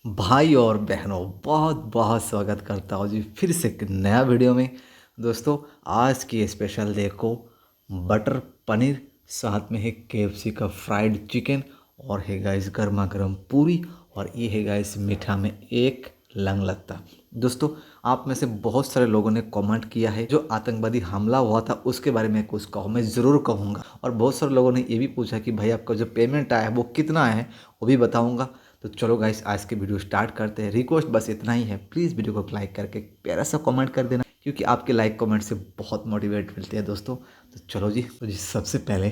भाई और बहनों, बहुत बहुत स्वागत करता हूँ जी फिर से एक नया वीडियो में। दोस्तों, आज की स्पेशल देखो, बटर पनीर, साथ में है केएफसी का फ्राइड चिकन, और है गाइस गर्मा गर्म पूरी, और ये है गाइस मीठा में एक लंग लत्ता। दोस्तों, आप में से बहुत सारे लोगों ने कमेंट किया है जो आतंकवादी हमला हुआ था उसके बारे में कुछ कहो, मैं ज़रूर कहूँगा। और बहुत सारे लोगों ने ये भी पूछा कि भाई आपका जो पेमेंट आया है वो कितना है, वो भी बताऊँगा। तो चलो गाइस, आज की वीडियो स्टार्ट करते हैं। रिक्वेस्ट बस इतना ही है, प्लीज़ वीडियो को लाइक करके प्यारा सा कमेंट कर देना, क्योंकि आपके लाइक कमेंट से बहुत मोटिवेट मिलते हैं दोस्तों। तो चलो जी, सबसे पहले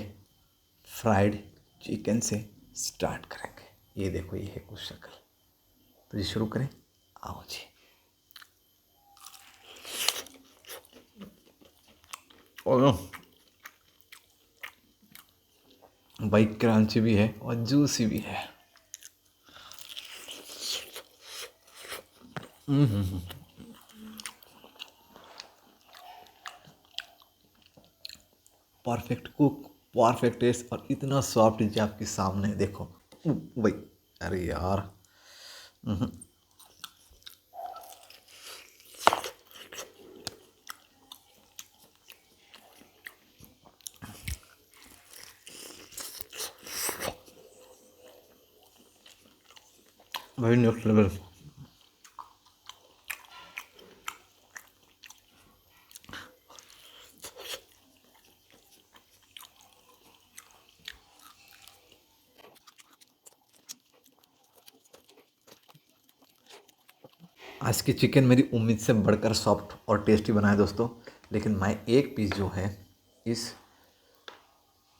फ्राइड चिकन से स्टार्ट करेंगे। ये देखो, ये है कुछ शक्ल। तो जी शुरू करें, आओ जी। और भाई क्रंची भी है और जूसी भी है। परफेक्ट कुक, परफेक्ट टेस्ट, और इतना सॉफ्ट चीज़ आपके सामने है, देखो। भाई, अरे यार। भाई नेक्स्ट लेवल। आज की चिकन मेरी उम्मीद से बढ़कर सॉफ्ट और टेस्टी बना है दोस्तों। लेकिन मैं एक पीस जो है इस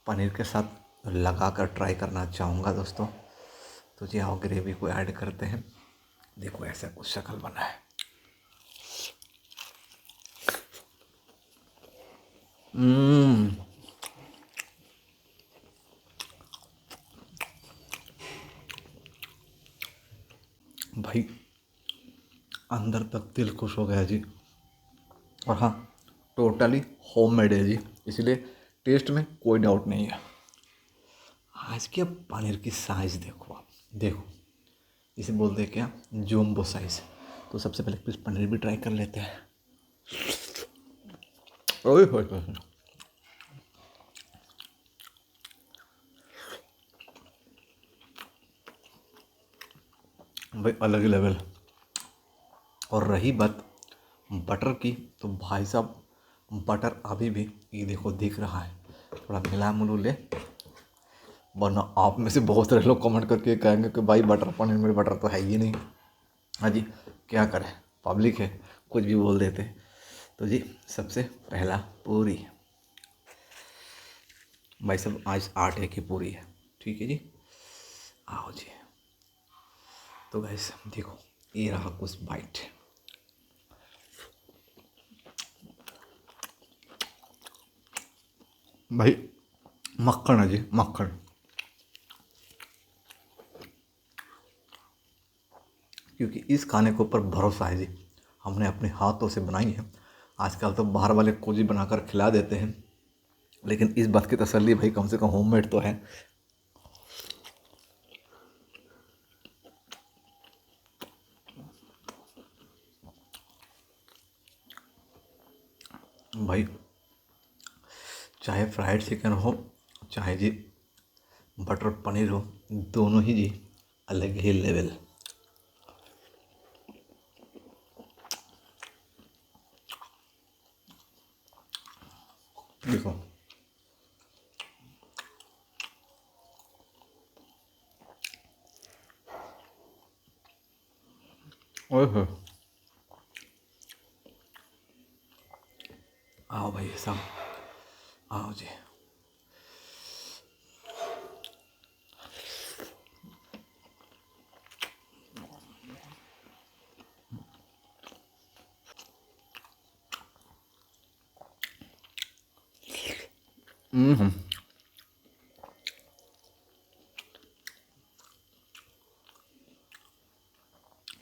पनीर के साथ लगा कर ट्राई करना चाहूँगा दोस्तों। तो जी आओ, ग्रेवी को ऐड करते हैं। देखो, ऐसा कुछ शक्ल बना है। हम्म। भाई, अंदर तक दिल खुश हो गया जी। और हाँ, टोटली होममेड है जी, इसलिए टेस्ट में कोई डाउट नहीं है। आज के अब पनीर की साइज़ देखो, आप देखो, इसे बोलते हैं क्या, जूम्बो साइज़। तो सबसे पहले पीस पनीर भी ट्राई कर लेते हैं। ओए होए होए होए। भाई अलग ही लेवल। और रही बात बटर की, तो भाई साहब, बटर अभी भी ये देखो दिख रहा है। थोड़ा मिला मुलू ले, वरना आप में से बहुत सारे लोग कमेंट करके कहेंगे कि भाई बटर पनीर में बटर तो है ही नहीं। हाँ जी, क्या करें, पब्लिक है, कुछ भी बोल देते हैं। तो जी सबसे पहला पूरी। भाई साहब, आज आटे की पूरी है, ठीक है जी। आओ जी। तो गैस देखो, ये रहा कुछ बाइट। भाई मक्खन है जी, मक्खन। क्योंकि इस खाने के ऊपर भरोसा है जी, हमने अपने हाथों से बनाई है। आजकल तो बाहर वाले कुछ भी बनाकर खिला देते हैं, लेकिन इस बात की तसल्ली भाई कम से कम होममेड तो है। भाई, चाहे फ्राइड चिकन हो, चाहे जी बटर पनीर हो, दोनों ही जी अलग ही लेवल। देखो, ओए हो, आओ भाई सब, आओ जी। हम्म।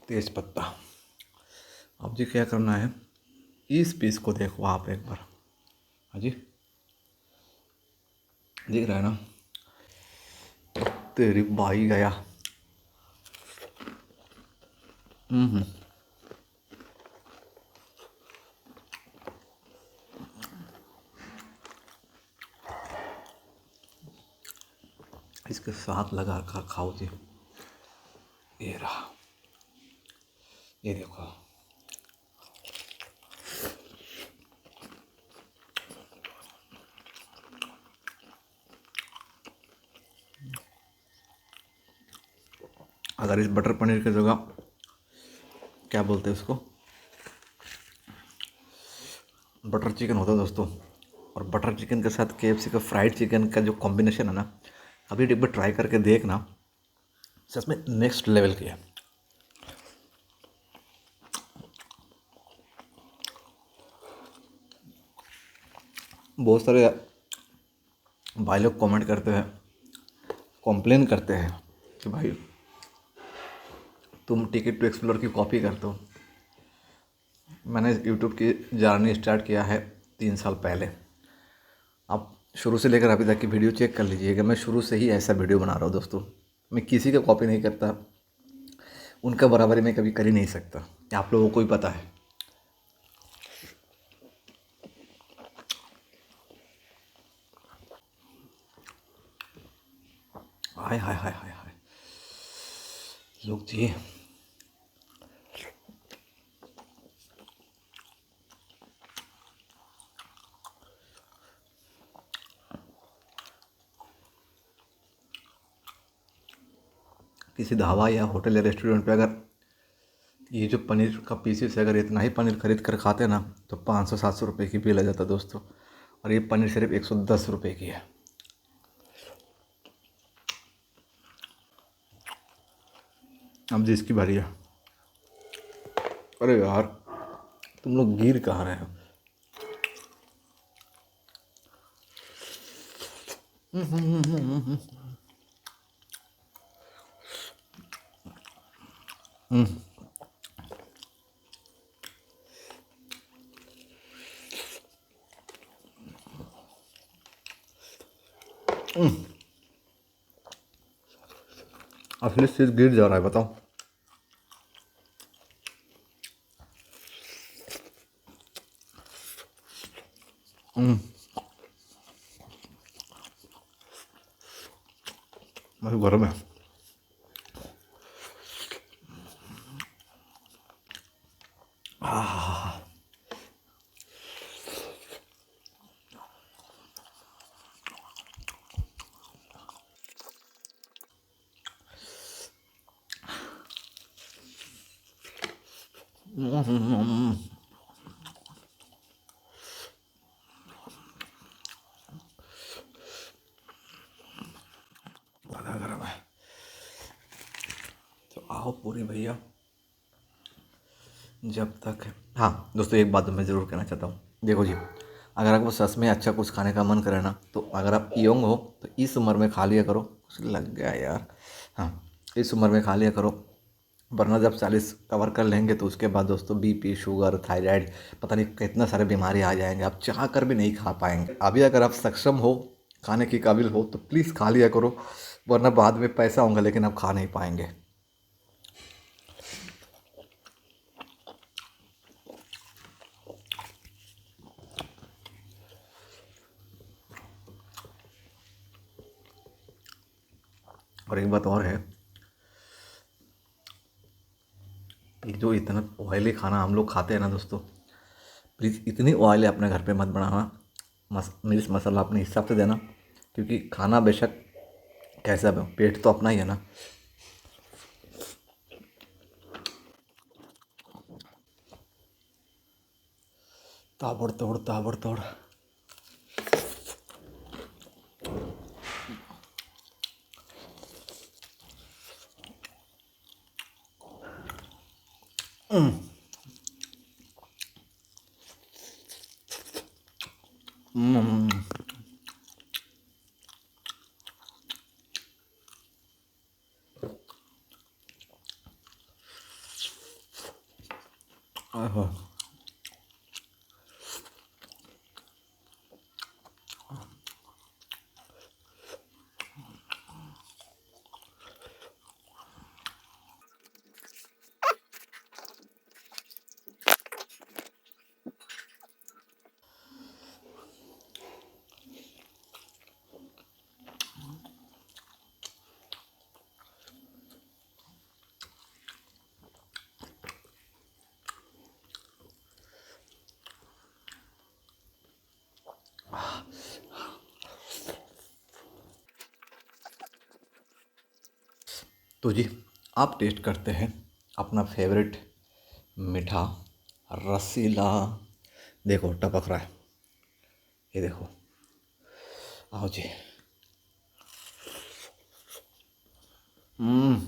तेज पत्ता। अब जी क्या करना है, इस पीस को देखो आप एक बार। हाँ जी, दिख रहा है ना। तेरी भाई गया। हम्म। इसके साथ लगा कर खाओ जी। ये रहा, ये देखो। अगर इस बटर पनीर की जगह क्या बोलते हैं उसको, बटर चिकन होता दोस्तों, और बटर चिकन के साथ केएफसी का फ्राइड चिकन का जो कॉम्बिनेशन है ना, अभी एक बार ट्राई करके देखना, सच में नेक्स्ट लेवल की है। बहुत सारे भाई लोग कमेंट करते हैं, कॉम्प्लेन करते हैं कि भाई तुम टिकट टू एक्सप्लोर की कॉपी करते हो। मैंने यूट्यूब की जर्नी स्टार्ट किया है 3 साल पहले। आप शुरू से लेकर अभी तक की वीडियो चेक कर लीजिएगा, मैं शुरू से ही ऐसा वीडियो बना रहा हूँ दोस्तों। मैं किसी का कॉपी नहीं करता, उनका बराबरी मैं कभी कर ही नहीं सकता, आप लोगों को ही पता है। हाय हाय हाय हाय हाय, लोग जी। किसी ढाबा या होटल या रेस्टोरेंट पे अगर ये जो पनीर का पीसेस है, अगर इतना ही पनीर खरीद कर खाते ना तो 500-700 रुपये की बिल आ जाता दोस्तों, और ये पनीर सिर्फ 110 रुपये की है। अब जिसकी बारी है। अरे यार, तुम लोग गिर कहाँ रहे हो? असली चीज़ गिर जा रहा है, बताओ। मैं तो गर्म है। ज़्यादा गर्म है तो आओ पूरी भैया, जब तक। हाँ दोस्तों, एक बात तो मैं ज़रूर कहना चाहता हूँ। देखो जी, अगर आपको सच में अच्छा कुछ खाने का मन करे ना, तो अगर आप यंग हो तो इस उम्र में खा लिया करो। कुछ लग गया यार। हाँ, इस उम्र में खा लिया करो, वरना जब 40 कवर कर लेंगे तो उसके बाद दोस्तों बीपी, शुगर, थायराइड, पता नहीं कितना सारे बीमारी आ जाएंगे, आप चाह कर भी नहीं खा पाएंगे। अभी अगर आप सक्षम हो, खाने के काबिल हो, तो प्लीज़ खा लिया करो, वरना बाद में पैसा होगा लेकिन आप खा नहीं पाएंगे। और एक बात और है कि जो इतना ऑयली खाना हम लोग खाते हैं ना दोस्तों, प्लीज़ इतनी ऑयली अपने घर पे मत बनाना। मिर्च मसाला अपने हिसाब से देना, क्योंकि खाना बेशक कैसा भी हो, पेट तो अपना ही है ना। ताबड़तोड़ ताबड़तोड़। आहा। तो जी आप टेस्ट करते हैं अपना फेवरेट मीठा रसीला। देखो टपक रहा है, ये देखो। आओ जी। हम्म।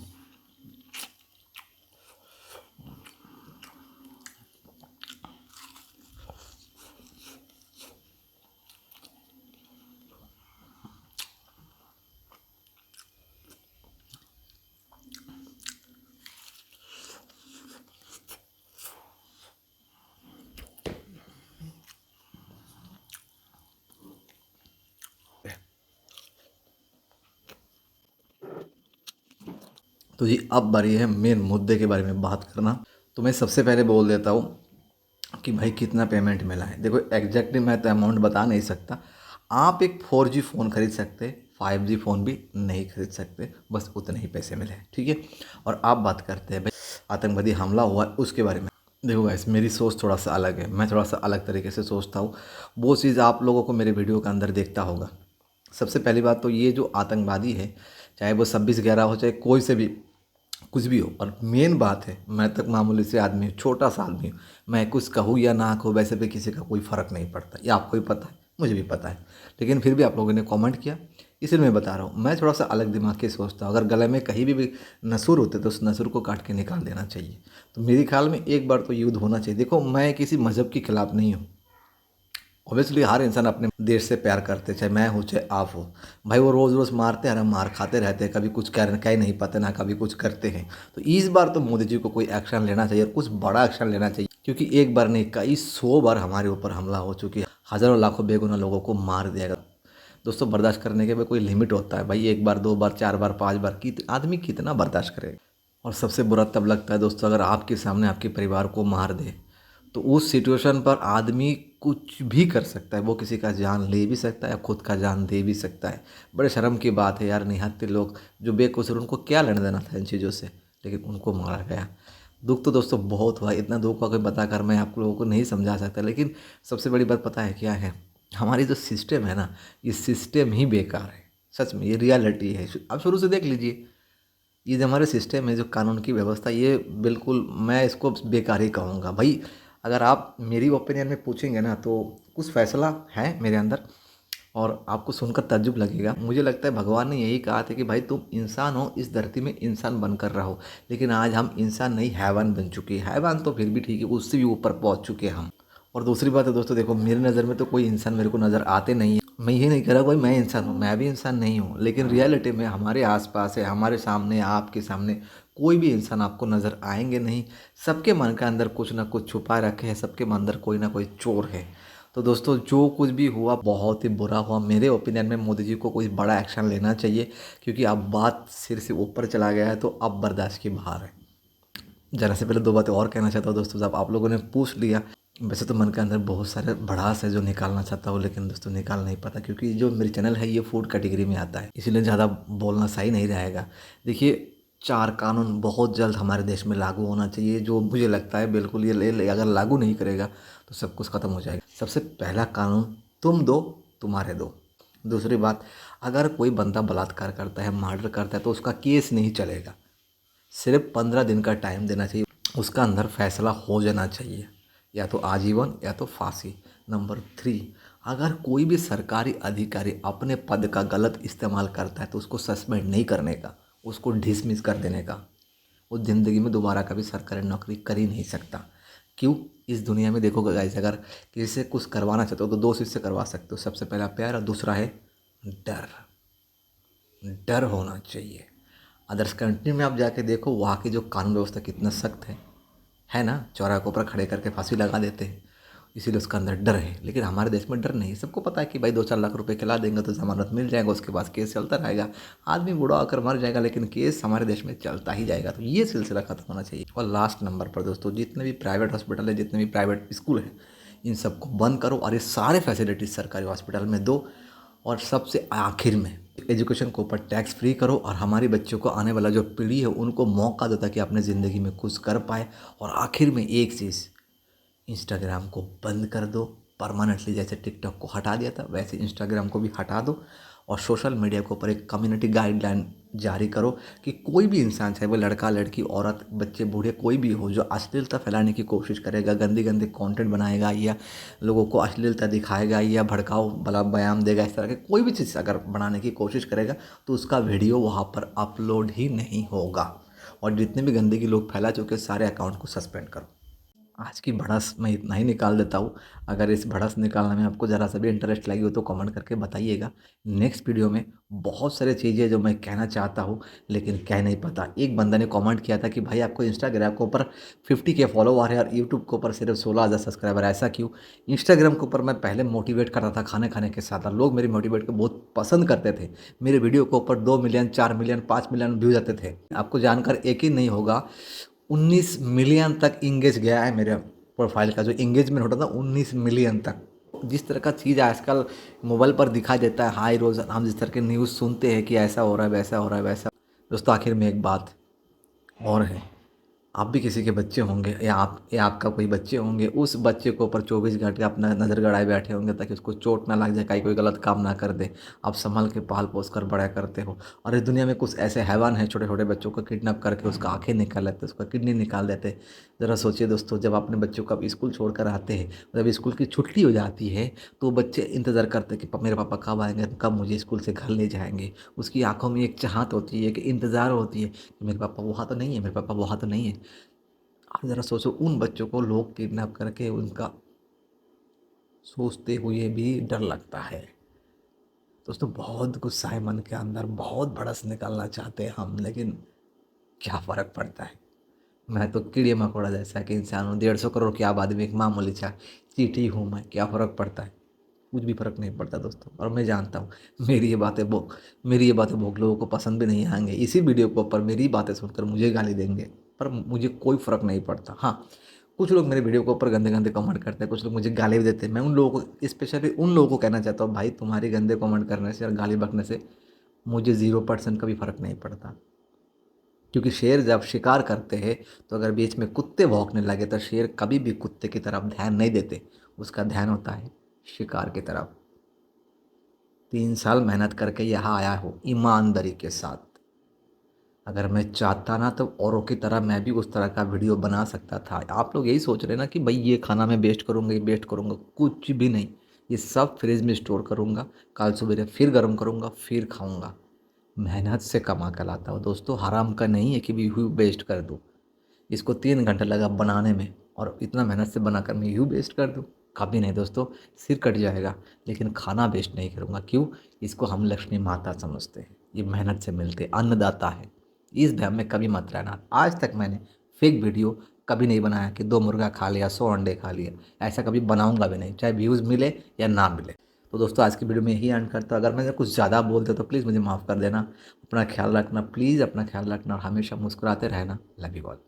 तो जी अब बारी है मेन मुद्दे के बारे में बात करना। तो मैं सबसे पहले बोल देता हूँ कि भाई कितना पेमेंट मिला है। देखो एग्जैक्टली मैं तो अमाउंट बता नहीं सकता। आप एक 4G फ़ोन खरीद सकते, 5G फ़ोन भी नहीं खरीद सकते, बस उतने ही पैसे मिले हैं, ठीक है। और आप बात करते हैं भाई आतंकवादी हमला हुआ उसके बारे में। देखो गाइस मेरी सोच थोड़ा सा अलग है, मैं थोड़ा सा अलग तरीके से सोचता हूँ। वो चीज़ आप लोगों को मेरे वीडियो के अंदर देखता होगा। सबसे पहली बात तो ये जो आतंकवादी है, चाहे वो 26/11 हो, चाहे कोई से भी कुछ भी हो, और मेन बात है मैं तक मामूली से आदमी हूँ, छोटा सा आदमी हूँ। मैं कुछ कहूँ या ना कहूँ वैसे भी किसी का कोई फ़र्क नहीं पड़ता। ये आपको भी पता है, मुझे भी पता है, लेकिन फिर भी आप लोगों ने कमेंट किया इसलिए मैं बता रहा हूँ। मैं थोड़ा सा अलग दिमाग के सोचता हूँ। अगर गले में कहीं भी नसूर होते तो उस नसूर को काट के निकाल देना चाहिए। तो मेरे ख्याल में एक बार तो युद्ध होना चाहिए। देखो मैं किसी मज़हब के खिलाफ़ नहीं हूँ। ऑब्वियसली हर इंसान अपने देश से प्यार करते, चाहे मैं हूँ चाहे आप हो। भाई वो रोज़ रोज़ मारते हैं, हम मार खाते रहते हैं, कभी कुछ कह नहीं पाते ना कभी कुछ करते हैं। तो इस बार तो मोदी जी को कोई एक्शन लेना चाहिए और कुछ बड़ा एक्शन लेना चाहिए, क्योंकि एक बार नहीं कई 100 बार हमारे ऊपर हमला हो चुकी है। हज़ारों लाखों बेगुनाह लोगों को मार दिया गया। दोस्तों बर्दाश्त करने के भी कोई लिमिट होता है भाई। एक बार 2 बार 4 बार 5 बार आदमी कितना बर्दाश्त करेगा। और सबसे बुरा तब लगता है दोस्तों अगर आपके सामने आपके परिवार को मार दे। तो उस सिचुएशन पर आदमी कुछ भी कर सकता है। वो किसी का जान ले भी सकता है, खुद का जान दे भी सकता है। बड़े शर्म की बात है यार, निहत्थे लोग जो बेकसूर, उनको क्या लेना देना था इन चीज़ों से, लेकिन उनको मारा गया। दुख तो दोस्तों बहुत हुआ, इतना दुख का बताकर मैं आप लोगों को नहीं समझा सकता। लेकिन सबसे बड़ी बात पता है क्या है, हमारी जो सिस्टम है ना, ये सिस्टम ही बेकार है। सच में ये रियलिटी है, आप शुरू से देख लीजिए। ये जो हमारे सिस्टम है, जो कानून की व्यवस्था, ये बिल्कुल मैं इसको बेकार ही कहूँगा भाई। अगर आप मेरी ओपिनियन में पूछेंगे ना तो कुछ फैसला है मेरे अंदर और आपको सुनकर ताज्जुब लगेगा। मुझे लगता है भगवान ने यही कहा था कि भाई तुम इंसान हो, इस धरती में इंसान बनकर रहो। लेकिन आज हम इंसान नहीं हैवान बन चुके हैं। हैवान तो फिर भी ठीक है, उससे भी ऊपर पहुंच चुके हैं हम। और दूसरी बात है दोस्तों, देखो मेरी नज़र में तो कोई इंसान मेरे को नज़र आते नहीं है। मैं ये नहीं कह रहा भाई मैं इंसान हूँ, मैं भी इंसान नहीं हूँ, लेकिन रियलिटी में हमारे आसपास है, हमारे सामने, आपके सामने कोई भी इंसान आपको नज़र आएंगे नहीं। सबके मन के अंदर कुछ ना कुछ छुपा रखे हैं, सबके मन अंदर कोई ना कोई चोर है। तो दोस्तों जो कुछ भी हुआ बहुत ही बुरा हुआ। मेरे ओपिनियन में मोदी जी को कोई बड़ा एक्शन लेना चाहिए, क्योंकि अब बात सिर से ऊपर चला गया है, तो अब बर्दाश्त की बाहर है। ज़रा से पहले 2 बातें और कहना चाहता हूँ दोस्तों, जब आप लोगों ने पूछ लिया। वैसे तो मन के अंदर बहुत सारे भड़ास है जो निकालना चाहता हूँ, लेकिन दोस्तों निकाल नहीं पाता, क्योंकि जो मेरी चैनल है ये फूड कैटेगरी में आता है, इसीलिए ज़्यादा बोलना सही नहीं रहेगा। देखिए 4 कानून बहुत जल्द हमारे देश में लागू होना चाहिए, जो मुझे लगता है बिल्कुल ये अगर लागू नहीं करेगा तो सब कुछ ख़त्म हो जाएगा। सबसे पहला कानून, तुम दो तुम्हारे दो। दूसरी बात, अगर कोई बंदा बलात्कार करता है, मर्डर करता है, तो उसका केस नहीं चलेगा। सिर्फ 15 दिन का टाइम देना चाहिए, उसका अंदर फैसला हो जाना चाहिए, या तो आजीवन या तो फांसी। नंबर 3, अगर कोई भी सरकारी अधिकारी अपने पद का गलत इस्तेमाल करता है तो उसको सस्पेंड नहीं करने का, उसको डिसमिस कर देने का। वो ज़िंदगी में दोबारा कभी सरकारी नौकरी कर ही नहीं सकता। क्यों? इस दुनिया में देखो गाइस, अगर किसी से कुछ करवाना चाहते हो तो 2 चीज़ से करवा सकते हो। सबसे पहला प्यार और दूसरा है डर। डर होना चाहिए। अदर्स कंट्री में आप जाके देखो, वहाँ की जो कानून व्यवस्था कितना सख्त है ना। चौराहे के ऊपर खड़े करके फांसी लगा देते हैं, इसीलिए उसका अंदर डर है। लेकिन हमारे देश में डर नहीं है। सबको पता है कि भाई 2-4 लाख रुपए खिला देंगे तो जमानत मिल जाएगा, उसके बाद केस चलता रहेगा। आदमी बूढ़ा होकर मर जाएगा, लेकिन केस हमारे देश में चलता ही जाएगा। तो ये सिलसिला खत्म होना चाहिए। और लास्ट नंबर पर दोस्तों, जितने भी प्राइवेट हॉस्पिटल है, जितने भी प्राइवेट स्कूल है, इन सबको बंद करो और ये सारे फैसिलिटीज़ सरकारी हॉस्पिटल में दो। और सबसे आखिर में एजुकेशन के ऊपर टैक्स फ्री करो, और हमारे बच्चों को, आने वाला जो पीढ़ी है, उनको मौका दो ताकि अपने ज़िंदगी में कुछ कर पाए। और आखिर में एक चीज़, इंस्टाग्राम को बंद कर दो परमानेंटली। जैसे टिकटॉक को हटा दिया था, वैसे इंस्टाग्राम को भी हटा दो। और सोशल मीडिया के ऊपर एक कम्युनिटी गाइडलाइन जारी करो कि कोई भी इंसान, चाहे वो लड़का लड़की औरत बच्चे बूढ़े कोई भी हो, जो अश्लीलता फैलाने की कोशिश करेगा, गंदी गंदी कंटेंट बनाएगा या लोगों को अश्लीलता दिखाएगा या भड़काऊ भला बयान देगा, इस तरह के कोई भी चीज़ अगर बनाने की कोशिश करेगा तो उसका वीडियो वहाँ पर अपलोड ही नहीं होगा। और जितने भी गंदगी लोग फैला चुके सारे अकाउंट को सस्पेंड करो। आज की भड़ास मैं इतना ही निकाल देता हूँ। अगर इस भड़ास निकालने में आपको ज़रा सा भी इंटरेस्ट लगी हो तो कमेंट करके बताइएगा। नेक्स्ट वीडियो में बहुत सारी चीज़ें जो मैं कहना चाहता हूँ लेकिन कह नहीं पाता। एक बंदा ने कमेंट किया था कि भाई आपको इंस्टाग्राम के ऊपर 50K फॉलोवर है और यूट्यूब के ऊपर सिर्फ 16,000 सब्सक्राइबर, ऐसा क्यों? इंस्टाग्राम के ऊपर मैं पहले मोटिवेट करता था खाने खाने के साथ और लोग मेरी मोटिवेट को बहुत पसंद करते थे। मेरे वीडियो के ऊपर 2 मिलियन, 4 मिलियन, 5 मिलियन व्यूज आते थे। आपको जानकर यकीन नहीं होगा, 19 मिलियन तक इंगेज गया है मेरे प्रोफाइल का। जो इंगेजमेंट होता था 19 मिलियन तक। जिस तरह का चीज़ आजकल मोबाइल पर दिखाई देता है, हाई रोज़ हम जिस तरह के न्यूज़ सुनते हैं कि ऐसा हो रहा है, वैसा हो रहा है, वैसा। दोस्तों आखिर में एक बात और है, आप भी किसी के बच्चे होंगे या आपका कोई बच्चे होंगे, उस बच्चे को ऊपर 24 घंटे अपना नज़र गड़ाए बैठे होंगे ताकि उसको चोट ना लग जाए, कहीं कोई गलत काम ना कर दे। आप संभल के पाल पोस कर बड़ा करते हो और इस दुनिया में कुछ ऐसे हैवान हैं, छोटे छोटे बच्चों को किडनैप करके उसका आंखें निकाल लेते, उसका किडनी निकाल देते। ज़रा सोचिए दोस्तों, जब अपने बच्चों को आप स्कूल छोड़ कर आते हैं, जब स्कूल की छुट्टी हो जाती है तो बच्चे इंतज़ार करते हैं कि मेरे पापा कब आएंगे, कब मुझे स्कूल से घर ले जाएंगे। उसकी आंखों में एक चाहत होती है, एक इंतज़ार होती है कि मेरे पापा वहाँ तो नहीं है, मेरे पापा वहाँ तो नहीं है। आप ज़रा सोचो, उन बच्चों को लोग किडनैप करके उनका सोचते हुए भी डर लगता है। दोस्तों बहुत गुस्सा है मन के अंदर, बहुत भड़स निकालना चाहते हैं हम, लेकिन क्या फ़र्क पड़ता है। मैं तो कीड़े मकोड़ा जैसा कि इंसान हूँ, 150 करोड़ की आबादी में एक मामूली सा चींटी हूँ मैं, क्या फ़र्क पड़ता है? कुछ भी फ़र्क नहीं पड़ता दोस्तों। और मैं जानता हूँ मेरी ये बातें बहुत लोगों को पसंद भी नहीं आएंगे। इसी वीडियो के ऊपर मेरी बातें सुनकर मुझे गाली देंगे, पर मुझे कोई फ़र्क नहीं पड़ता। हाँ, कुछ लोग मेरे वीडियो के ऊपर गंदे गंदे कमेंट करते हैं, कुछ लोग मुझे गाली भी देते हैं। मैं उन लोगों को, स्पेशली उन लोगों को कहना चाहता हूँ, भाई तुम्हारे गंदे कमेंट करने से और गाली बकने से मुझे 0% का भी फ़र्क नहीं पड़ता। क्योंकि शेर जब शिकार करते हैं तो अगर बीच में कुत्ते भौंकने लगे तो शेर कभी भी कुत्ते की तरफ ध्यान नहीं देते, उसका ध्यान होता है शिकार की तरफ। 3 साल मेहनत करके यहाँ आया हूँ ईमानदारी के साथ। अगर मैं चाहता ना तो औरों की तरह मैं भी उस तरह का वीडियो बना सकता था। आप लोग यही सोच रहे ना कि भाई ये खाना मैं वेस्ट करूँगा, ये वेस्ट करूँगा, कुछ भी नहीं। ये सब फ्रिज में स्टोर करूँगा, कल सवेरे फिर गर्म करूँगा, फिर खाऊँगा। मेहनत से कमा कर लाता हूँ दोस्तों, हराम का नहीं है कि भी यूँ वेस्ट कर दूँ। इसको 3 घंटे लगा बनाने में और इतना मेहनत से बनाकर मैं यूँ वेस्ट कर दूँ? कभी नहीं दोस्तों, सिर कट जाएगा, लेकिन खाना वेस्ट नहीं करूँगा। क्यों? इसको हम लक्ष्मी माता समझते हैं, ये मेहनत से मिलते अन्नदाता है। इस भ्रम में कभी मत रहना। आज तक मैंने फेक वीडियो कभी नहीं बनाया कि 2 मुर्गा खा लिया, 100 अंडे खा लिए, ऐसा कभी बनाऊँगा भी नहीं, चाहे व्यूज़ मिले या ना मिले। तो दोस्तों आज की वीडियो में यही एंड करता हूँ। अगर मैंने कुछ ज़्यादा बोल दिया तो प्लीज़ मुझे माफ़ कर देना। अपना ख्याल रखना, प्लीज़ अपना ख्याल रखना और हमेशा मुस्कुराते रहना। Love you all.